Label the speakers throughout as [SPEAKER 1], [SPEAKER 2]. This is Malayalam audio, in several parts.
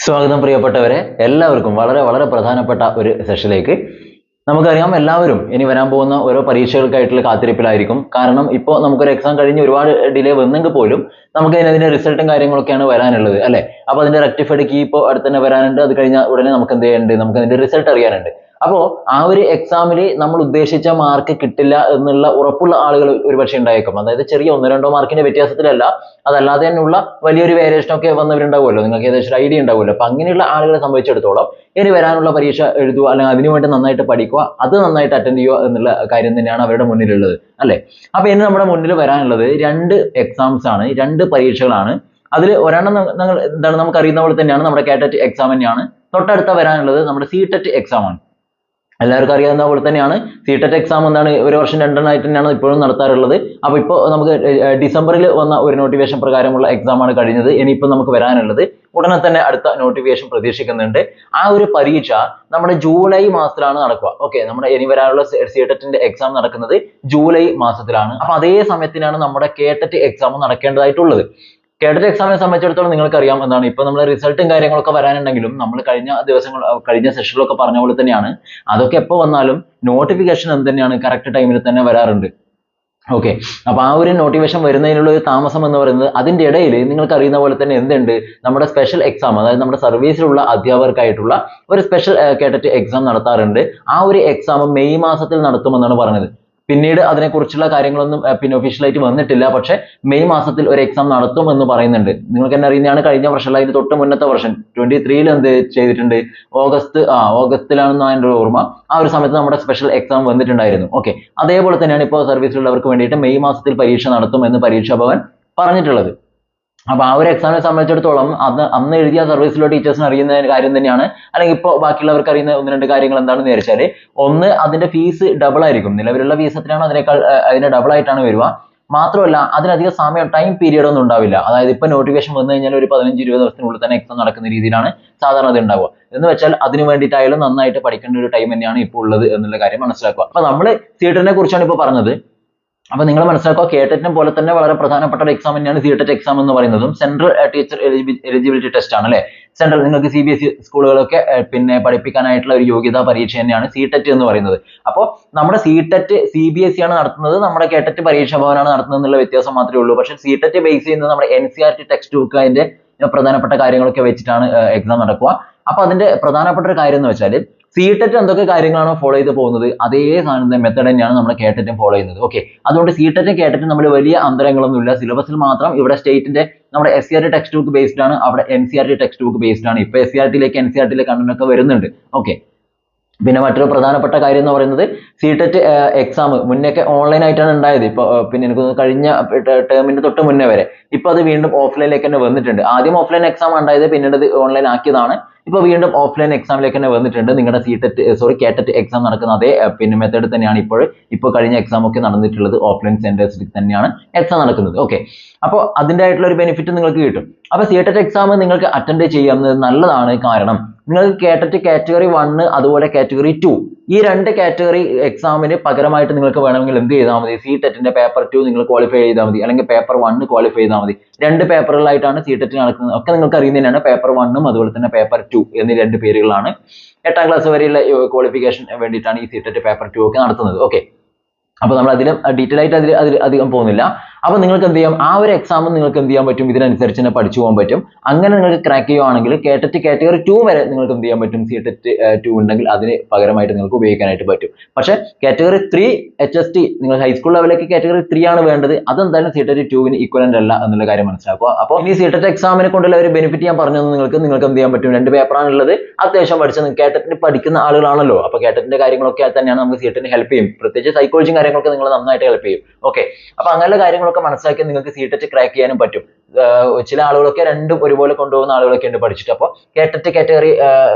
[SPEAKER 1] സ്വാഗതം പ്രിയപ്പെട്ടവരെ, എല്ലാവർക്കും വളരെ വളരെ പ്രധാനപ്പെട്ട ഒരു സെഷനിലേക്ക്. നമുക്കറിയാം, എല്ലാവരും ഇനി വരാൻ പോകുന്ന ഓരോ പരീക്ഷകൾക്കായിട്ടുള്ള കാത്തിരിപ്പിലായിരിക്കും. കാരണം ഇപ്പോൾ നമുക്കൊരു എക്സാം കഴിഞ്ഞ് ഒരുപാട് ഡിലേ വന്നെങ്കിൽ പോലും നമുക്ക് അതിന്റെ റിസൾട്ടും കാര്യങ്ങളൊക്കെയാണ് വരാനുള്ളത്, അല്ലെ? അപ്പോൾ അതിന്റെ റെക്ടിഫൈഡ് കീ ഇപ്പോൾ അടുത്ത് തന്നെ വരാനുണ്ട്. അത് കഴിഞ്ഞാൽ ഉടനെ നമുക്ക് എന്ത് ചെയ്യാനുണ്ട്? നമുക്ക് അതിന്റെ റിസൾട്ട് അറിയാനുണ്ട്. അപ്പോൾ ആ ഒരു എക്സാമിൽ നമ്മൾ ഉദ്ദേശിച്ച മാർക്ക് കിട്ടില്ല എന്നുള്ള ഉറപ്പുള്ള ആളുകൾ ഒരുപക്ഷെ ഉണ്ടായേക്കും. അതായത് ചെറിയ 1-2 മാർക്കിന്റെ വ്യത്യാസത്തിലല്ല, അതല്ലാതെ തന്നെയുള്ള വലിയൊരു വേരിയേഷൻ ഒക്കെ വന്നവരുണ്ടാവുമല്ലോ. നിങ്ങൾക്ക് ഏകദേശം ഐഡിയ ഉണ്ടാവുമല്ലോ. അപ്പൊ അങ്ങനെയുള്ള ആളുകളെ സംബന്ധിച്ചിടത്തോളം ഇനി വരാനുള്ള പരീക്ഷ എഴുതുക, അല്ലെങ്കിൽ അതിനുവേണ്ടി നന്നായിട്ട് പഠിക്കുക, അത് നന്നായിട്ട് അറ്റൻഡ് ചെയ്യുക എന്നുള്ള കാര്യം തന്നെയാണ് അവരുടെ മുന്നിലുള്ളത്, അല്ലെ? അപ്പൊ ഇനി നമ്മുടെ മുന്നിൽ വരാനുള്ളത് 2 എക്സാംസ് ആണ്, 2 പരീക്ഷകളാണ്. അതിൽ ഒരെണ്ണം എന്താണ്, നമുക്ക് അറിയുന്ന പോലെ തന്നെയാണ്, നമ്മുടെ കാറ്ററ്റ് എക്സാം തന്നെയാണ്. തൊട്ടടുത്ത വരാനുള്ളത് നമ്മുടെ സി-ടെറ്റ് എക്സാം ആണ്. എല്ലാവർക്കും അറിയാവുന്ന പോലെ തന്നെയാണ് സി-ടെറ്റ് എക്സാം എന്താണ്, ഒരു വർഷം 2 ആയിട്ട് തന്നെയാണ് ഇപ്പോഴും നടത്താറുള്ളത്. അപ്പൊ ഇപ്പോൾ നമുക്ക് ഡിസംബറിൽ വന്ന ഒരു നോട്ടിഫിക്കേഷൻ പ്രകാരമുള്ള എക്സാം ആണ് കഴിഞ്ഞത്. ഇനിയിപ്പോൾ നമുക്ക് വരാനുള്ളത് ഉടനെ തന്നെ അടുത്ത നോട്ടിഫിക്കേഷൻ പ്രതീക്ഷിക്കുന്നുണ്ട്. ആ ഒരു പരീക്ഷ നമ്മുടെ ജൂലൈ മാസത്തിലാണ് നടക്കുക. ഓക്കെ, നമ്മുടെ ഇനി വരാനുള്ള സി-ടെറ്റിന്റെ എക്സാം നടക്കുന്നത് ജൂലൈ മാസത്തിലാണ്. അപ്പൊ അതേ സമയത്തിനാണ് നമ്മുടെ കേട്ടറ്റ് എക്സാം നടക്കേണ്ടതായിട്ടുള്ളത്. കേട്ടറ്റ് എക്സാമിനെ സംബന്ധിച്ചിടത്തോളം നിങ്ങൾക്കറിയാം എന്താണ്, ഇപ്പൊ നമ്മൾ റിസൾട്ടും കാര്യങ്ങളൊക്കെ വരാനുണ്ടെങ്കിലും നമ്മൾ കഴിഞ്ഞ സെഷനിലൊക്കെ പറഞ്ഞ പോലെ തന്നെയാണ്, അതൊക്കെ എപ്പോൾ വന്നാലും നോട്ടിഫിക്കേഷൻ എന്ത് തന്നെയാണ്, കറക്റ്റ് ടൈമിൽ തന്നെ വരാറുണ്ട്. ഓക്കെ, അപ്പൊ ആ ഒരു നോട്ടിഫിക്കേഷൻ വരുന്നതിനുള്ള ഒരു താമസം എന്ന് പറയുന്നത്, അതിന്റെ ഇടയിൽ നിങ്ങൾക്ക് അറിയുന്ന പോലെ തന്നെ എന്തുണ്ട്, നമ്മുടെ സ്പെഷ്യൽ എക്സാം, അതായത് നമ്മുടെ സർവീസിലുള്ള അധ്യാപകർക്കായിട്ടുള്ള ഒരു സ്പെഷ്യൽ കേട്ടറ്റ് എക്സാം നടത്താറുണ്ട്. ആ ഒരു എക്സാം മെയ് മാസത്തിൽ നടത്തുമെന്നാണ് പറഞ്ഞത്. പിന്നീട് അതിനെക്കുറിച്ചുള്ള കാര്യങ്ങളൊന്നും പിന്നെ ഒഫീഷ്യലായിട്ട് വന്നിട്ടില്ല. പക്ഷെ മെയ് മാസത്തിൽ ഒരു എക്സാം നടത്തും എന്ന് പറയുന്നുണ്ട്. നിങ്ങൾക്ക് തന്നെ അറിയുന്നതാണ്, കഴിഞ്ഞ വർഷം അതിന് തൊട്ട് മുന്നത്തെ വർഷം 23-ൽ എന്ത് ചെയ്തിട്ടുണ്ട്, ഓഗസ്റ്റിലാണെന്ന് എൻ്റെ ഓർമ്മ. ആ ഒരു സമയത്ത് നമ്മുടെ സ്പെഷ്യൽ എക്സാം വന്നിട്ടുണ്ടായിരുന്നു. ഓക്കെ, അതേപോലെ തന്നെയാണ് ഇപ്പോൾ സർവീസിലുള്ളവർക്ക് വേണ്ടിയിട്ട് മെയ് മാസത്തിൽ പരീക്ഷ നടത്തും എന്ന് പരീക്ഷാ ഭവൻ പറഞ്ഞിട്ടുള്ളത്. അപ്പൊ ആ ഒരു എക്സാമിനെ സംബന്ധിച്ചിടത്തോളം അന്ന് എഴുതിയ സർവീസിലുള്ള ടീച്ചേഴ്സിന് അറിയുന്ന കാര്യം തന്നെയാണ്, അല്ലെങ്കിൽ ഇപ്പോൾ ബാക്കിയുള്ളവർക്ക് അറിയുന്ന 1-2 കാര്യങ്ങൾ എന്താണെന്ന് വിചാരിച്ചാൽ, ഒന്ന്, അതിന്റെ ഫീസ് ഡബിൾ ആയിരിക്കും. നിലവിലുള്ള ഫീസ് എത്രയാണോ അതിന്റെ ഡബിൾ ആയിട്ടാണ് വരിക. മാത്രമല്ല, അതിനധികം സമയം, ടൈം പീരീഡ് ഒന്നും ഉണ്ടാവില്ല. അതായത് ഇപ്പൊ നോട്ടിഫിക്കേഷൻ വന്നു കഴിഞ്ഞാൽ ഒരു 15-20 ദിവസത്തിനുള്ളിൽ തന്നെ എക്സാം നടക്കുന്ന രീതിയിലാണ് സാധാരണ അത് ഉണ്ടാവുക. എന്ന് വെച്ചാൽ അതിന് വേണ്ടിയിട്ടായാലും നന്നായിട്ട് പഠിക്കേണ്ട ഒരു ടൈം തന്നെയാണ് ഇപ്പോൾ ഉള്ളത് എന്നുള്ള കാര്യം മനസ്സിലാക്കുക. അപ്പൊ നമ്മൾ സി-ടെറ്റിനെ കുറിച്ചാണ് ഇപ്പോൾ പറഞ്ഞത്. അപ്പൊ നിങ്ങൾ മനസ്സിലാക്കുക, കേട്ടറ്റിനെ പോലെ തന്നെ വളരെ പ്രധാനപ്പെട്ട ഒരു എക്സാം തന്നെയാണ് സി-ടെറ്റ് എക്സാം എന്ന് പറയുന്നതും. സെൻട്രൽ ടീച്ചർ എലിജിബിലിറ്റി ടെസ്റ്റ് ആണ്, അല്ലെ? സെൻട്രൽ, നിങ്ങൾക്ക് CBSE സ്കൂളുകളൊക്കെ പിന്നെ പഠിപ്പിക്കാനായിട്ടുള്ള ഒരു യോഗ്യതാ പരീക്ഷ തന്നെയാണ് സി-ടെറ്റ് എന്ന് പറയുന്നത്. അപ്പോൾ നമ്മുടെ സി-ടെറ്റ് CBSE ആണ് നടത്തുന്നത്, നമ്മുടെ കേട്ടറ്റ് പരീക്ഷാ ഭവനാണ് നടത്തുന്നത് എന്നുള്ള വ്യത്യാസം മാത്രമേ ഉള്ളൂ. പക്ഷെ സി-ടെറ്റ് ബേസ് ചെയ്യുന്നത് നമ്മുടെ NCERT ടെക്സ്റ്റ് ബുക്ക്, അതിന്റെ പ്രധാനപ്പെട്ട കാര്യങ്ങളൊക്കെ വെച്ചിട്ടാണ് എക്സാം നടക്കുക. അപ്പൊ അതിന്റെ പ്രധാനപ്പെട്ട ഒരു കാര്യം എന്ന് വെച്ചാൽ, സി-ടെറ്റ് എന്തൊക്കെ കാര്യങ്ങളാണോ ഫോളോ ചെയ്ത് പോകുന്നത്, അതേ സാധനം മെത്തേഡ് തന്നെയാണ് നമ്മുടെ കേട്ടറ്റും ഫോളോ ചെയ്യുന്നത്. ഓക്കെ, അതുകൊണ്ട് സി-ടെറ്റും കേട്ടറ്റും നമ്മൾ വലിയ അന്തരങ്ങളൊന്നുമില്ല. സിലബസിൽ മാത്രം ഇവിടെ സ്റ്റേറ്റിന്റെ നമ്മുടെ SCERT ടെക്സ്റ്റ് ബുക്ക് ബേസ്ഡ് ആണ്, അവിടെ NCERT ടെക്സ്റ്റ് ബുക്ക് ബേസ്ഡ് ആണ്. ഇപ്പൊ NCERT കണ്ടന്റ് ഒക്കെ വരുന്നുണ്ട്. ഓക്കെ, പിന്നെ മറ്റൊരു പ്രധാനപ്പെട്ട കാര്യം എന്ന് പറയുന്നത്, സി-ടെറ്റ് എക്സാം മുന്നേക്കെ ഓൺലൈൻ ആയിട്ടാണ് ഉണ്ടായത്. ഇപ്പൊ പിന്നെ എനിക്ക് കഴിഞ്ഞ ടേമിന്റെ തൊട്ട് മുന്നേ വരെ. ഇപ്പൊ അത് വീണ്ടും ഓഫ്ലൈനിലേക്ക് തന്നെ വന്നിട്ടുണ്ട്. ആദ്യം ഓഫ്ലൈൻ എക്സാം ഉണ്ടായത്, പിന്നീട് അത് ഓൺലൈൻ ആക്കിയതാണ്. ഇപ്പൊ വീണ്ടും ഓഫ്ലൈൻ എക്സാമിലേക്ക് തന്നെ വന്നിട്ടുണ്ട്. നിങ്ങളുടെ കേട്ടറ്റ് എക്സാം നടക്കുന്ന അതേ പിന്നെ മെത്തേഡ് തന്നെയാണ് ഇപ്പൊ കഴിഞ്ഞ എക്സാം ഒക്കെ നടന്നിട്ടുള്ളത്. ഓഫ്ലൈൻ സെന്റേഴ്സിൽ തന്നെയാണ് എക്സാം നടക്കുന്നത്. ഓക്കെ, അപ്പോൾ അതിന്റെ ആയിട്ടുള്ള ഒരു ബെനിഫിറ്റ് നിങ്ങൾക്ക് കിട്ടും. അപ്പൊ സി-ടെറ്റ് എക്സാം നിങ്ങൾക്ക് അറ്റൻഡ് ചെയ്യുന്നത് നല്ലതാണ്. കാരണം നിങ്ങൾക്ക് കേട്ടറ്റ് കാറ്റഗറി 1 അതുപോലെ കാറ്റഗറി 2, ഈ 2 കാറ്റഗറി എക്സാമിന് പകരമായിട്ട് നിങ്ങൾക്ക് വേണമെങ്കിൽ എന്ത് ചെയ്താൽ മതി, സി-ടെറ്റിന്റെ പേപ്പർ 2 നിങ്ങൾ ക്വാളിഫൈ ചെയ്താൽ മതി, അല്ലെങ്കിൽ പേപ്പർ 1 ക്വാളിഫൈ ചെയ്താൽ മതി. 2 പേപ്പറുകളായിട്ടാണ് സി-ടെറ്റ് നടക്കുന്നത്. ഒക്കെ നിങ്ങൾക്ക് അറിയുന്നതന്നെയാണ്. പേപ്പർ 1ഉം അതുപോലെ തന്നെ പേപ്പർ 2 എന്നീ 2 പേരുകളാണ്. 8ാം ക്ലാസ് വരെയുള്ള ക്വാളിഫിക്കേഷൻ വേണ്ടിയിട്ടാണ് ഈ സി-ടെറ്റ് പേപ്പർ 2 ഒക്കെ നടത്തുന്നത്. ഓക്കെ, അപ്പൊ നമ്മൾ അതിലും ഡീറ്റെയിൽ ആയിട്ട് അതിൽ അധികം പോകുന്നില്ല. അപ്പൊ നിങ്ങൾക്ക് എന്ത് ചെയ്യാം, ആ ഒരു എക്സാം നിങ്ങൾക്ക് എന്ത് ചെയ്യാൻ പറ്റും, ഇതിനനുസരിച്ച് തന്നെ പഠിച്ചു പോകാൻ പറ്റും. അങ്ങനെ നിങ്ങൾക്ക് ക്രാക്ക് ചെയ്യുവാണെങ്കിൽ കേട്ടറ്റ് കാറ്റഗറി 2 വരെ നിങ്ങൾക്ക് എന്ത് ചെയ്യാൻ പറ്റും, സി-ടെറ്റ് 2 ഉണ്ടെങ്കിൽ അതിന് പകരമായിട്ട് നിങ്ങൾക്ക് ഉപയോഗിക്കാനായിട്ട് പറ്റും. പക്ഷെ കാറ്റഗറി 3 HST, നിങ്ങൾ ഹൈസ്കൂൾ ലെവലിലേക്ക് കാറ്റഗറി 3 ആണ് വേണ്ടത്. അതെന്തായാലും സി-ടെറ്റ് 2-ന് ഈക്വലന്റ് അല്ല എന്നുള്ള കാര്യം മനസ്സിലാക്കുക. അപ്പോൾ ഇനി സി-ടെറ്റ് എക്സാമിനെ കൊണ്ടുള്ള ഒരു ബെനിഫിറ്റ് ഞാൻ പറഞ്ഞു, നിങ്ങൾക്ക് എന്ത് ചെയ്യാൻ പറ്റും, 2 പേപ്പറാണുള്ളത്. അത്യാവശ്യം പഠിച്ച കേട്ടറ്റിന് പഠിക്കുന്ന ആളുകളാണല്ലോ. അപ്പൊ കേട്ടറ്റിന്റെ കാര്യങ്ങളൊക്കെ തന്നെയാണ് നമുക്ക് സി-ടെറ്റിന് ഹെൽപ്പ് ചെയ്യും. പ്രത്യേകിച്ച് സൈക്കോളജി കാര്യങ്ങളൊക്കെ നിങ്ങൾ നന്നായിട്ട് ഹെൽപ്പ് ചെയ്യും. ഓക്കെ, അപ്പൊ അങ്ങനെയുള്ള കാര്യങ്ങളൊക്കെ മനസ്സിലാക്കി നിങ്ങൾക്ക് സി-ടെറ്റ് ക്രാക്ക് ചെയ്യാനും പറ്റും. ചില ആളുകളൊക്കെ രണ്ടും ഒരുപോലെ കൊണ്ടുപോകുന്ന ആളുകളൊക്കെ ഉണ്ട് പഠിച്ചിട്ട്. അപ്പോൾ കേട്ടറ്റ് കാറ്റഗറി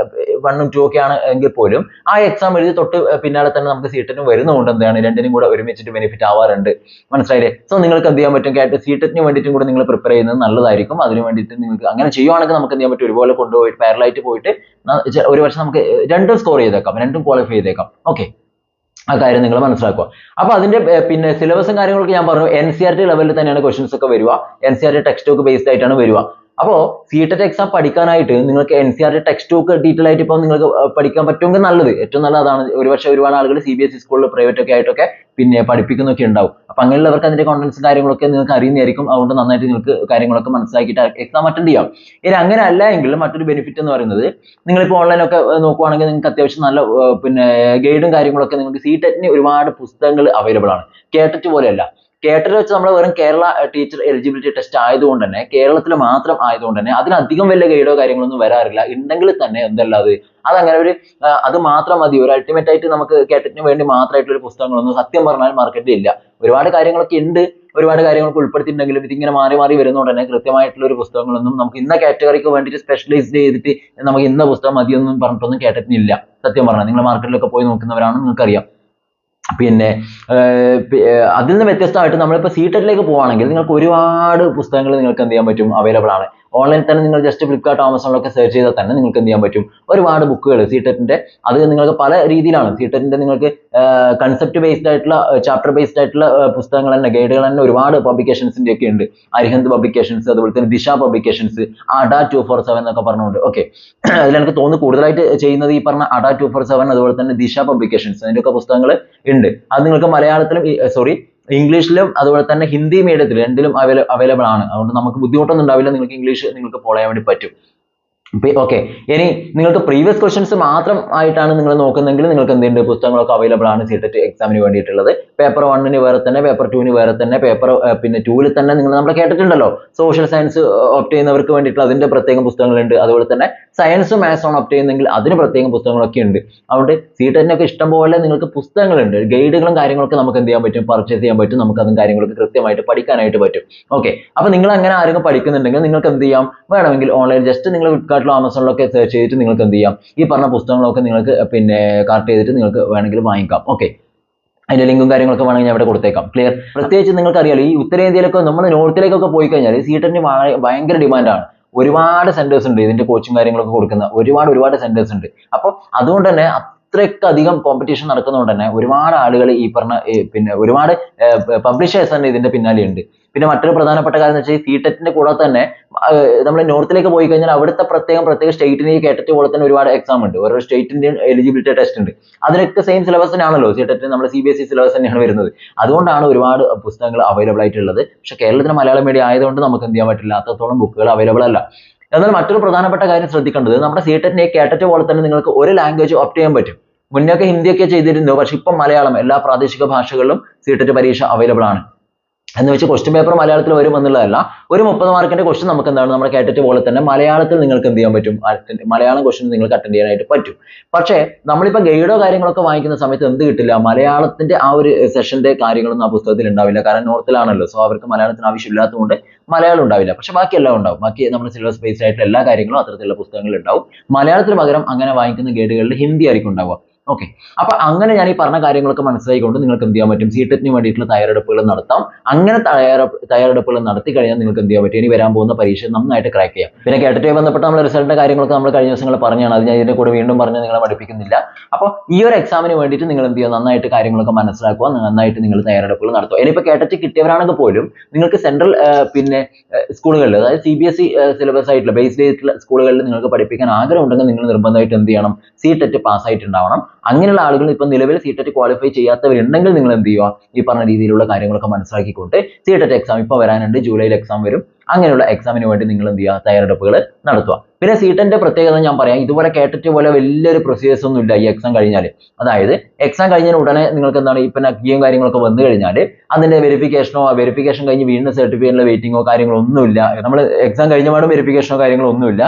[SPEAKER 1] 1ഉം 2 ഒക്കെ ആണ് എങ്കിൽ പോലും ആ എക്സാം എഴുതി തൊട്ട് പിന്നാലെ തന്നെ നമുക്ക് സി-ടെറ്റിന് വരുന്നതുകൊണ്ട് എന്താണ്, രണ്ടിനും കൂടെ ഒരുമിച്ചിട്ട് ബെനിഫിറ്റ് ആവാറുണ്ട്. മനസ്സിലായില്ലേ? സോ നിങ്ങൾക്ക് എന്ത് ചെയ്യാൻ പറ്റും, സി-ടെറ്റിന് വേണ്ടിയിട്ടും കൂടെ നിങ്ങൾ പ്രിപ്പയർ ചെയ്യുന്നത് നല്ലതായിരിക്കും. അതിന് വേണ്ടിയിട്ട് നിങ്ങൾക്ക് അങ്ങനെ ചെയ്യുവാണെങ്കിൽ നമുക്ക് എന്ത് ചെയ്യാൻ പറ്റും, ഒരുപോലെ കൊണ്ടുപോയിട്ട് പാരലായിട്ട് പോയിട്ട് ഒരു വർഷം നമുക്ക് 2ഉം സ്കോർ ചെയ്തേക്കാം, 2ഉം ക്വാളിഫൈ ചെയ്തേക്കാം. ഓക്കെ, ആ കാര്യം നിങ്ങൾ മനസ്സിലാക്കുക. അപ്പൊ അതിന്റെ പിന്നെ സിലബസും കാര്യങ്ങളൊക്കെ ഞാൻ പറഞ്ഞു, NCERT ലെവലിൽ തന്നെയാണ് ക്വസ്റ്റ്യൻസ് ഒക്കെ വരിക. NCERT ടെക്സ്റ്റ് ബുക്ക് ബേസ്ഡ് ആയിട്ടാണ് വരിക. അപ്പോൾ CTET എക്സാം പഠിക്കാനായിട്ട് നിങ്ങൾക്ക് NCERT ടെക്സ്റ്റ് ബുക്ക് ഡീറ്റെയിൽ ആയിട്ട് ഇപ്പോൾ നിങ്ങൾക്ക് പഠിക്കാൻ പറ്റുമെങ്കിൽ നല്ലത്, ഏറ്റവും നല്ലത് അതാണ്. ഒരുപക്ഷെ ഒരുപാട് ആളുകൾ CBSE സ്കൂളിൽ പ്രൈവറ്റ് ഒക്കെ ആയിട്ടൊക്കെ പിന്നെ പഠിപ്പിക്കുന്നൊക്കെ ഉണ്ടാവും. അപ്പൊ അങ്ങനെയുള്ളവർക്ക് അതിന്റെ കോണ്ടന്റ്സും കാര്യങ്ങളൊക്കെ നിങ്ങൾക്ക് അറിയുന്നതായിരിക്കും. അതുകൊണ്ട് നന്നായിട്ട് നിങ്ങൾക്ക് കാര്യങ്ങളൊക്കെ മനസ്സിലാക്കിയിട്ട് എക്സാം അറ്റൻഡ് ചെയ്യാം. ഇനി അങ്ങനെ അല്ല എങ്കിൽ മറ്റൊരു ബെനിഫിറ്റ് എന്ന് പറയുന്നത്, നിങ്ങളിപ്പോൾ ഓൺലൈനൊക്കെ നോക്കുവാണെങ്കിൽ നിങ്ങൾക്ക് അത്യാവശ്യം നല്ല പിന്നെ ഗൈഡും കാര്യങ്ങളൊക്കെ നിങ്ങൾക്ക് CTET-ന് ഒരുപാട് പുസ്തകങ്ങൾ അവൈലബിൾ ആണ്. കേട്ടറ്റ് പോലെയല്ല. കേട്ടറ്റ് വെച്ച് നമ്മൾ വെറും കേരള ടീച്ചർ എലിജിബിലിറ്റി ടെസ്റ്റ് ആയതുകൊണ്ട് തന്നെ, കേരളത്തിൽ മാത്രം ആയതുകൊണ്ട് തന്നെ അതിനധികം വലിയ ഗൈഡോ കാര്യങ്ങളൊന്നും വരാറില്ല. ഉണ്ടെങ്കിൽ തന്നെ എന്തല്ലാതെ അതങ്ങനെ ഒരു അത് മാത്രം മതി. ഒരു അൾട്ടിമേറ്റ് ആയിട്ട് നമുക്ക് കേട്ടറ്റിന് വേണ്ടി മാത്രമായിട്ടുള്ള പുസ്തകങ്ങളൊന്നും സത്യം പറഞ്ഞാൽ മാർക്കറ്റിൽ ഇല്ല. ഒരുപാട് കാര്യങ്ങളൊക്കെ ഉണ്ട്, ഒരുപാട് കാര്യങ്ങളൊക്കെ ഉൾപ്പെടുത്തിയിട്ടുണ്ടെങ്കിലും ഇതിങ്ങനെ മാറി മാറി വരുന്നതുകൊണ്ട് തന്നെ കൃത്യമായിട്ടുള്ള ഒരു പുസ്തകങ്ങളൊന്നും നമുക്ക് ഇന്ന കാറ്റഗറിക്ക് വേണ്ടിയിട്ട് സ്പെഷ്യലൈസ് ചെയ്തിട്ട് നമുക്ക് ഇന്ന പുസ്തകം മതിയൊന്നും പറഞ്ഞിട്ടൊന്നും കേട്ടറ്റിന് ഇല്ല. സത്യം പറഞ്ഞാൽ നിങ്ങൾ മാർക്കറ്റിലൊക്കെ പോയി നോക്കുന്നവരാണ്, നിങ്ങൾക്കറിയാം. പിന്നെ അതിൽ നിന്ന് വ്യത്യസ്തമായിട്ട് നമ്മളിപ്പോൾ CTET-ലേക്ക് പോവുകയാണെങ്കിൽ നിങ്ങൾക്ക് ഒരുപാട് പുസ്തകങ്ങൾ നിങ്ങൾക്ക് എന്ത് ചെയ്യാൻ പറ്റും, അവൈലബിൾ ആണ്. ഓൺലൈനിൽ തന്നെ നിങ്ങൾ ജസ്റ്റ് ഫ്ലിപ്കാർട്ട് ആമസോണിലൊക്കെ സെർച്ച് ചെയ്താൽ തന്നെ നിങ്ങൾക്ക് എന്ത് ചെയ്യാൻ പറ്റും, ഒരുപാട് ബുക്കുകൾ CTET-ന്റെ. അത് നിങ്ങൾക്ക് പല രീതിയിലാണ്. CTET-ന്റെ നിങ്ങൾക്ക് കൺസെപ്റ്റ് ബേസ്ഡ് ആയിട്ടുള്ള ചാപ്റ്റർ ബേസ്ഡ് ആയിട്ടുള്ള പുസ്തകങ്ങൾ തന്നെ, ഗൈഡുകൾ തന്നെ ഒരുപാട് പബ്ലിക്കേഷൻസിന്റെ ഒക്കെ ഉണ്ട്. അരിഹന്ത് പബ്ലിക്കേഷൻസ്, അതുപോലെ തന്നെ ദിശ പബ്ലിക്കേഷൻസ്, ADA 247 എന്നൊക്കെ പറഞ്ഞുകൊണ്ട്. ഓക്കെ, അതിൽ എനിക്ക് തോന്നുന്നു കൂടുതലായിട്ട് ചെയ്യുന്നത് ഈ പറഞ്ഞ ADA 247 അതുപോലെ തന്നെ ദിശ പബ്ലിക്കേഷൻസ്, അതിൻ്റെയൊക്കെ പുസ്തകങ്ങൾ ഉണ്ട്. അത് നിങ്ങൾക്ക് മലയാളത്തിലും ഇംഗ്ലീഷിലും അതുപോലെ തന്നെ ഹിന്ദി മീഡിയത്തിൽ രണ്ടിലും അവൈലബിൾ ആണ്. അതുകൊണ്ട് നമുക്ക് ബുദ്ധിമുട്ടൊന്നും ഉണ്ടാവില്ല, നിങ്ങൾക്ക് ഇംഗ്ലീഷ് നിങ്ങൾക്ക് ഫോളോ ചെയ്യാൻ വേണ്ടി പറ്റും. ഓക്കെ, ഇനി നിങ്ങൾക്ക് പ്രീവിയസ് ക്വസ്റ്റ്യൻസ് മാത്രം ആയിട്ടാണ് നിങ്ങൾ നോക്കുന്നെങ്കിൽ നിങ്ങൾക്ക് എന്തുണ്ട്, പുസ്തകങ്ങളൊക്കെ അവൈലബിൾ ആണ് CTET എക്സാമിന് വേണ്ടിയിട്ടുള്ളത്. പേപ്പർ 1-ന് വേറെ തന്നെ, പേപ്പർ 2-ന് വേറെ തന്നെ, പേപ്പർ പിന്നെ 2-ൽ തന്നെ നിങ്ങൾ നമ്മൾ കേട്ടിട്ടുണ്ടല്ലോ, സോഷ്യൽ സയൻസ് ഓപ്റ്റ് ചെയ്യുന്നവർക്ക് വേണ്ടിയിട്ടുള്ള അതിന്റെ പ്രത്യേകം പുസ്തകങ്ങളുണ്ട്. അതുപോലെ തന്നെ സയൻസും മാത്സും ആണ് ഓപ്റ്റ് ചെയ്യുന്നതെങ്കിൽ അതിന് പ്രത്യേകം പുസ്തകങ്ങളൊക്കെ ഉണ്ട്. അതുകൊണ്ട് CTET-നൊക്കെ ഇഷ്ടംപോലെ നിങ്ങൾക്ക് പുസ്തകങ്ങളുണ്ട്, ഗൈഡുകളും കാര്യങ്ങളൊക്കെ നമുക്ക് എന്ത് ചെയ്യാൻ പറ്റും, പർച്ചേസ് ചെയ്യാൻ പറ്റും. നമുക്ക് അതും കാര്യങ്ങളൊക്കെ കൃത്യമായിട്ട് പഠിക്കാനായിട്ട് പറ്റും. ഓക്കെ, അപ്പൊ നിങ്ങൾ അങ്ങനെ ആരെങ്കിലും പഠിക്കുന്നുണ്ടെങ്കിൽ നിങ്ങൾക്ക് എന്ത് ചെയ്യാം, വേണമെങ്കിൽ ഓൺലൈൻ ജസ്റ്റ് നിങ്ങൾ ഫ്ലിപ്കാർട്ടിലോ ആമസോണിലൊക്കെ സെർച്ച് ചെയ്തിട്ട് നിങ്ങൾക്ക് എന്ത് ചെയ്യാം, ഈ പറഞ്ഞ പുസ്തകങ്ങളൊക്കെ നിങ്ങൾക്ക് പിന്നെ കാർട്ട് ചെയ്തിട്ട് നിങ്ങൾക്ക് വേണമെങ്കിൽ വാങ്ങിക്കാം. ഓക്കെ, അതിന്റെ ലിങ്കും കാര്യങ്ങളൊക്കെ വേണമെങ്കിൽ ഞാൻ ഇവിടെ കൊടുത്തേക്കാം. ക്ലിയർ? പ്രത്യേകിച്ച് നിങ്ങൾക്ക് അറിയാലോ, ഈ ഉത്തരേന്ത്യയിലൊക്കെ നമ്മൾ നോർത്തിലേക്കൊക്കെ പോയി കഴിഞ്ഞാൽ CTET-ന് ഭയങ്കര ഡിമാൻഡാണ്. ഒരുപാട് സെന്റേഴ്സ് ഉണ്ട് ഇതിന്റെ കോച്ചിങ് കാര്യങ്ങളൊക്കെ കൊടുക്കുന്ന, ഒരുപാട് സെന്റേഴ്സ് ഉണ്ട്. അപ്പോൾ അതുകൊണ്ട് തന്നെ അത്രയ്ക്ക് അധികം കോമ്പറ്റീഷൻ നടക്കുന്നതുകൊണ്ട് തന്നെ ഒരുപാട് ആളുകൾ ഈ പറഞ്ഞ പിന്നെ ഒരുപാട് പബ്ലിഷേഴ്സ് തന്നെ ഇതിന്റെ പിന്നാലെ ഉണ്ട്. പിന്നെ മറ്റൊരു പ്രധാനപ്പെട്ട കാര്യം എന്ന് വെച്ചാൽ CTET-ന്റെ കൂടെ തന്നെ നമ്മൾ നോർത്തിലേക്ക് പോയി കഴിഞ്ഞാൽ അവിടുത്തെ പ്രത്യേക സ്റ്റേറ്റിന് ഈ കേട്ടറ്റ് പോലെ തന്നെ ഒരുപാട് എക്സാം ഉണ്ട്. ഓരോ സ്റ്റേറ്റിന്റെയും എലിജിബിലിറ്റി ടെസ്റ്റ് ഉണ്ട്. അതിനൊക്കെ സെയിം സിലബസ് തന്നെയാണല്ലോ CTET, നമ്മുടെ CBSE സിലബസ് തന്നെയാണ് വരുന്നത്. അതുകൊണ്ടാണ് ഒരുപാട് പുസ്തകങ്ങൾ അവൈലബിൾ ആയിട്ടുള്ളത്. പക്ഷെ കേരളത്തിന് മലയാളം മീഡിയം ആയതുകൊണ്ട് നമുക്ക് എന്ത് ചെയ്യാൻ പറ്റില്ല, അത്രത്തോളം ബുക്കുകൾ അവൈലബിൾ അല്ല. എന്നാൽ മറ്റൊരു പ്രധാനപ്പെട്ട കാര്യം ശ്രദ്ധിക്കേണ്ടത്, നമ്മുടെ CTET-നെ കേട്ടറ്റ് പോലെ തന്നെ നിങ്ങൾക്ക് ഒരു ലാംഗ്വേജ് ഓപ്റ്റ് ചെയ്യാൻ പറ്റും. മുന്നൊക്കെ ഹിന്ദിയൊക്കെ ചെയ്തിരുന്നു, പക്ഷെ ഇപ്പം മലയാളം എല്ലാ പ്രാദേശിക ഭാഷകളിലും CTET പരീക്ഷ അവൈലബിൾ ആണ്. എന്ന് വെച്ച് ക്വസ്റ്റ്യൻ പേപ്പർ മലയാളത്തിൽ വരും എന്നുള്ളതല്ല, ഒരു 30 മാർക്കിന്റെ ക്വസ്റ്റ്യൻ നമുക്ക് എന്താണ് നമ്മുടെ കേട്ടറ്റ് പോലെ തന്നെ മലയാളത്തിൽ നിങ്ങൾക്ക് എന്ത് ചെയ്യാൻ പറ്റും, മലയാളം ക്വസ്റ്റ്യൻ നിങ്ങൾക്ക് അറ്റൻഡ് ചെയ്യാനായിട്ട് പറ്റും. പക്ഷേ നമ്മളിപ്പോൾ ഗൈഡോ കാര്യങ്ങളൊക്കെ വാങ്ങിക്കുന്ന സമയത്ത് എന്ത് കിട്ടില്ല, മലയാളത്തിന്റെ ആ ഒരു സെഷന്റെ കാര്യങ്ങളൊന്നും ആ പുസ്തകത്തിൽ ഉണ്ടാവില്ല. കാരണം നോർത്തിലാണല്ലോ, സോ അവർക്ക് മലയാളത്തിന് ആവശ്യമില്ലാത്തതുകൊണ്ട് മലയാളം ഉണ്ടാവില്ല. പക്ഷെ ബാക്കി എല്ലാം ഉണ്ടാവും. ബാക്കി നമ്മുടെ സിലബസ് ബേസ്ഡ് ആയിട്ടുള്ള എല്ലാ കാര്യങ്ങളും അത്തരത്തിലുള്ള പുസ്തകങ്ങൾ ഉണ്ടാവും. മലയാളത്തിന് പകരം അങ്ങനെ വാങ്ങിക്കുന്ന ഗൈഡുകളിൽ ഹിന്ദി ആയിരിക്കും ഉണ്ടാവുക. ഓക്കെ, അപ്പൊ അങ്ങനെ ഞാൻ ഈ പറഞ്ഞ കാര്യങ്ങളൊക്കെ മനസ്സിലാക്കിക്കൊണ്ട് നിങ്ങൾക്ക് എന്ത് ചെയ്യാൻ പറ്റും, CTET-ന് വേണ്ടിയിട്ടുള്ള തയ്യാറെടുപ്പുകൾ നടത്താം. അങ്ങനെ തയ്യാറെടുപ്പുകൾ നടത്തി കഴിഞ്ഞാൽ നിങ്ങൾക്ക് എന്ത് ചെയ്യാൻ പറ്റും, ഇനി വരാൻ പോകുന്ന പരീക്ഷ നന്നായിട്ട് ക്രാക്ക് ചെയ്യാം. പിന്നെ കേട്ടറ്റുമായി ബന്ധപ്പെട്ട നമ്മുടെ റിസൾട്ടിന്റെ കാര്യങ്ങളൊക്കെ നമ്മൾ കഴിഞ്ഞ ദിവസങ്ങൾ പറഞ്ഞാണ്, അത് ഞാൻ ഇതിന്റെ കൂടെ വീണ്ടും പറഞ്ഞ് നിങ്ങളെ പഠിപ്പിക്കുന്നില്ല. അപ്പോൾ ഈ ഒരു എക്സാമിന് വേണ്ടിയിട്ട് നിങ്ങൾ എന്ത് ചെയ്യുക, നന്നായിട്ട് കാര്യങ്ങളൊക്കെ മനസ്സിലാക്കുക, നന്നായിട്ട് നിങ്ങൾ തയ്യാറെടുപ്പുകൾ നടത്തുക. ഇനിയിപ്പോൾ കേട്ടറ്റ് കിട്ടിയവരാണെങ്കിൽ പോലും നിങ്ങൾക്ക് സെൻട്രൽ പിന്നെ സ്കൂളുകളിൽ, അതായത് CBSE സിലബസ് ആയിട്ടുള്ള ബേസ്ഡ് ആയിട്ടുള്ള സ്കൂളുകളിൽ നിങ്ങൾക്ക് പഠിപ്പിക്കാൻ ആഗ്രഹം ഉണ്ടെങ്കിൽ നിങ്ങൾ നിർബന്ധമായിട്ട് എന്ത് ചെയ്യണം, CTET പാസ്സായിട്ടുണ്ടാവണം. അങ്ങനെയുള്ള ആളുകൾ ഇപ്പം നിലവിൽ CTET ക്വാളിഫൈ ചെയ്യാത്തവരുണ്ടെങ്കിൽ നിങ്ങൾ എന്ത് ചെയ്യുക, ഈ പറഞ്ഞ രീതിയിലുള്ള കാര്യങ്ങളൊക്കെ മനസ്സിലാക്കിക്കൊണ്ട് CTET എക്സാം ഇപ്പോൾ വരാനുണ്ട്, ജൂലൈയിൽ എക്സാം വരും. അങ്ങനെയുള്ള എക്സാമിന് വേണ്ടി നിങ്ങൾ എന്ത് ചെയ്യുക, തയ്യാറെടുപ്പുകൾ നടത്തുക. പിന്നെ CTET-ന്റെ പ്രത്യേകത ഞാൻ പറയാം, ഇതുപോലെ കേട്ടറ്റ് പോലെ വലിയൊരു പ്രൊസീജിയേഴ്സ് ഒന്നും ഇല്ല ഈ എക്സാം കഴിഞ്ഞാൽ. അതായത് എക്സാം കഴിഞ്ഞാൽ ഉടനെ നിങ്ങൾക്ക് എന്താണ് ഈ പിന്നെ കീയും കാര്യങ്ങളൊക്കെ വന്നു കഴിഞ്ഞാൽ അതിന്റെ വെരിഫിക്കേഷൻ കഴിഞ്ഞ് വീണ്ടും സർട്ടിഫിക്കറ്റിലെ വെയിറ്റിങ്ങോ കാര്യങ്ങളോ ഒന്നുമില്ല. നമ്മൾ എക്സാം കഴിഞ്ഞ പാടും വെരിഫിക്കേഷനോ കാര്യങ്ങളോ ഒന്നുമില്ല.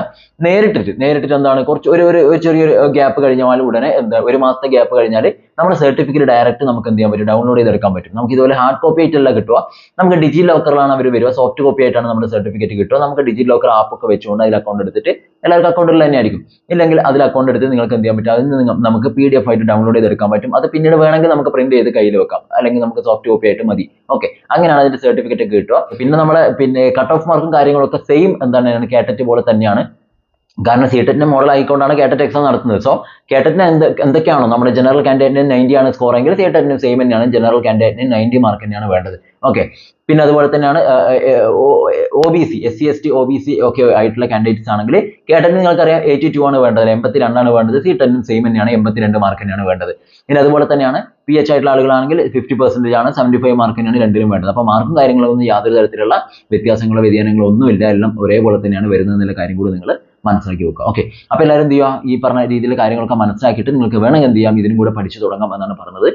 [SPEAKER 1] നേരിട്ടിട്ട് എന്താണ് കുറച്ച് ഒരു ചെറിയൊരു ഗ്യാപ്പ് കഴിഞ്ഞാൽ ഉടനെ എന്താ, ഒരു മാസത്തെ ഗ്യാപ്പ് കഴിഞ്ഞാൽ നമ്മുടെ സർട്ടിഫിക്കറ്റ് ഡയറക്റ്റ് നമുക്ക് എന്ത് ചെയ്യാൻ പറ്റും, ഡൗൺലോഡ് ചെയ്തെടുക്കാൻ പറ്റും. നമുക്ക് ഇതുപോലെ ഹാർഡ് കോപ്പി ആയിട്ടല്ല കിട്ടുക, നമുക്ക് ഡിജി ലോക്കറിലാണ് അവർ വരിക. സോഫ്റ്റ് കോപ്പി ആയിട്ടാണ് നമ്മുടെ സർട്ടിഫിക്കറ്റ് കിട്ടുക. നമുക്ക് ഡിജി ലോക്കർ ആപ്പ് ഒക്കെ വെച്ചുകൊണ്ട് അതിൽ അക്കൗണ്ട് എടുത്തിട്ട്, എല്ലാവർക്കും അക്കൗണ്ടിൽ തന്നെ ആയിരിക്കും. ഇല്ലെങ്കിൽ അതിൽ അക്കൗണ്ട് എടുത്ത് നിങ്ങൾക്ക് എന്ത് ചെയ്യാൻ പറ്റും, അതിൽ നിന്ന് നമുക്ക് PDF ആയിട്ട് ഡൗൺലോഡ് ചെയ്തെടുക്കാൻ പറ്റും. അത് പിന്നീട് വേണമെങ്കിൽ നമുക്ക് പ്രിന്റ് ചെയ്ത് കയ്യിൽ വെക്കാം, അല്ലെങ്കിൽ നമുക്ക് സോഫ്റ്റ് കോപ്പി ആയിട്ട് മതി. ഓക്കെ, അങ്ങനെയാണ് അതിന്റെ സർട്ടിഫിക്കറ്റ് കിട്ടുക. പിന്നെ നമ്മളെ പിന്നെ കട്ട് ഓഫ് മാർക്കും കാര്യങ്ങളൊക്കെ സെയിം എന്താണ് കേട്ടറ്റ് പോലെ തന്നെയാണ്. കാരണം CTET മോഡൽ ആയിക്കൊണ്ടാണ് കേട്ടറ്റ് എക്സാം നടത്തുന്നത്. സോ കേട്ടറ്റിന് എന്തൊക്കെയാണോ നമ്മുടെ ജനറൽ കാൻഡിഡേറ്റിന് 90 ആണ് സ്കോർ എങ്കിൽ CTET സെയിം തന്നെയാണ്, ജനറൽ കാൻഡിഡേറ്റിന് 90 മാർക്ക് തന്നെയാണ് വേണ്ടത്. ഓക്കെ, പിന്നെ അതുപോലെ തന്നെയാണ് OBC SC ST OBC ഒക്കെ ആയിട്ടുള്ള കാൻഡിഡേറ്റ്സ് ആണെങ്കിൽ കേട്ടറ്റിന് നിങ്ങൾക്കറിയാം 82 ആണ് വേണ്ടത്, 82 ആണ് വേണ്ടത്. CTET സെയിം തന്നെയാണ്, 82 മാർക്ക് തന്നെയാണ് വേണ്ടത്. ഇനി അതുപോലെ തന്നെയാണ് PH ആയിട്ടുള്ള ആളുകളാണെങ്കിൽ 50% ആണ്, 75 മാർക്ക് തന്നെയാണ് രണ്ടിലും വേണ്ടത്. അപ്പോൾ മാർക്കും കാര്യങ്ങളൊന്നും യാതൊരു തരത്തിലുള്ള വ്യത്യാസങ്ങളോ വ്യതിയാനങ്ങളോ ഒന്നുമില്ല, എല്ലാം ഒരേപോലെ തന്നെയാണ് വരുന്നത് എന്നുള്ള കാര്യം കൂടി നിങ്ങൾ മനസ്സിലാക്കി വെക്കുക. ഓക്കെ, അപ്പോൾ എല്ലാവരും എന്ത് ചെയ്യുക, ഈ പറഞ്ഞ രീതിയിൽ കാര്യങ്ങളൊക്കെ മനസ്സിലാക്കിയിട്ട് നിങ്ങൾക്ക് വേണമെങ്കിൽ എന്ത് ചെയ്യാം, ഇതിനും കൂടെ പഠിച്ചു തുടങ്ങാം എന്നാണ് പറഞ്ഞത്.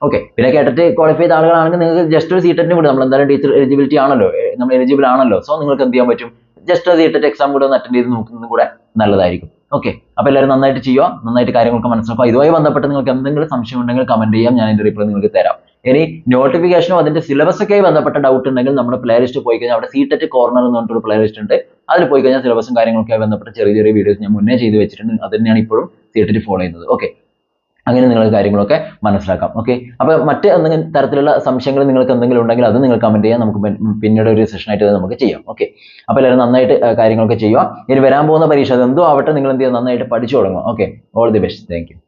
[SPEAKER 1] ഓക്കെ, പിന്നെ കേട്ടിട്ട് ക്വാളിഫൈ ചെയ്ത ആളുകളാണെങ്കിൽ നിങ്ങൾക്ക് ജസ്റ്റ് ഒരു CTET വിടും, നമ്മൾ എന്തായാലും ടീച്ചർ എലിജിബിലിറ്റി ആണല്ലോ, നമ്മൾ എലിജിബിൾ ആണല്ലോ. സോ നിങ്ങൾക്ക് എന്ത് ചെയ്യാൻ പറ്റും, ജസ്റ്റ് CTET എക്സാം കൂടെ ഒന്ന് അറ്റൻഡ് ചെയ്ത് നോക്കുന്നത് കൂടെ നല്ലതായിരിക്കും. ഓക്കെ, അപ്പോൾ എല്ലാവരും നന്നായിട്ട് ചെയ്യുക, നന്നായിട്ട് കാര്യങ്ങളൊക്കെ മനസ്സിലാക്കുക. ഇതുമായി ബന്ധപ്പെട്ട് നിങ്ങൾക്ക് എന്തെങ്കിലും സംശയം ഉണ്ടെങ്കിൽ കമന്റ് ചെയ്യാം, ഞാൻ അതിന്റെ റിപ്ലൈ നിങ്ങൾക്ക് തരാം. ഇനി നോട്ടിഫിക്കേഷനോ അതിന്റെ സിലബസ് ഒക്കെ ബന്ധപ്പെട്ട ഡൗട്ട് ഉണ്ടെങ്കിൽ നമ്മുടെ പ്ലേലിസ്റ്റ് പോയി കഴിഞ്ഞാൽ അവിടെ CTET കോർണർ എന്ന് പറഞ്ഞിട്ടൊരു പ്ലേലിസ്റ്റ് ഉണ്ട്, അതിൽ പോയി കഴിഞ്ഞാൽ സിലബസും കാര്യങ്ങളൊക്കെ ബന്ധപ്പെട്ട ചെറിയ ചെറിയ വീഡിയോസ് ഞാൻ മുന്നേ ചെയ്ത് വെച്ചിട്ടുണ്ട്, അത് തന്നെയാണ് ഇപ്പോഴും CTET ഫോളോ ചെയ്യുന്നത്. ഓക്കെ, അങ്ങനെ നിങ്ങൾ കാര്യങ്ങളൊക്കെ മനസ്സിലാക്കാം. ഓക്കെ, അപ്പോൾ മറ്റ് എന്തെങ്കിലും തരത്തിലുള്ള സംശയങ്ങൾ നിങ്ങൾക്ക് എന്തെങ്കിലും ഉണ്ടെങ്കിൽ അത് നിങ്ങൾ കമന്റ് ചെയ്യാം, നമുക്ക് പിന്നീട് ഒരു സെഷനായിട്ട് നമുക്ക് ചെയ്യാം. ഓക്കെ, അപ്പോൾ എല്ലാവരും നന്നായിട്ട് കാര്യങ്ങളൊക്കെ ചെയ്യുക. ഇനി വരാൻ പോകുന്ന പരീക്ഷ അതെന്തോ ആവട്ടെ, നിങ്ങൾ എന്ത് ചെയ്യുക, നന്നായിട്ട് പഠിച്ചു തുടങ്ങുക. Okay, all the best, thank you.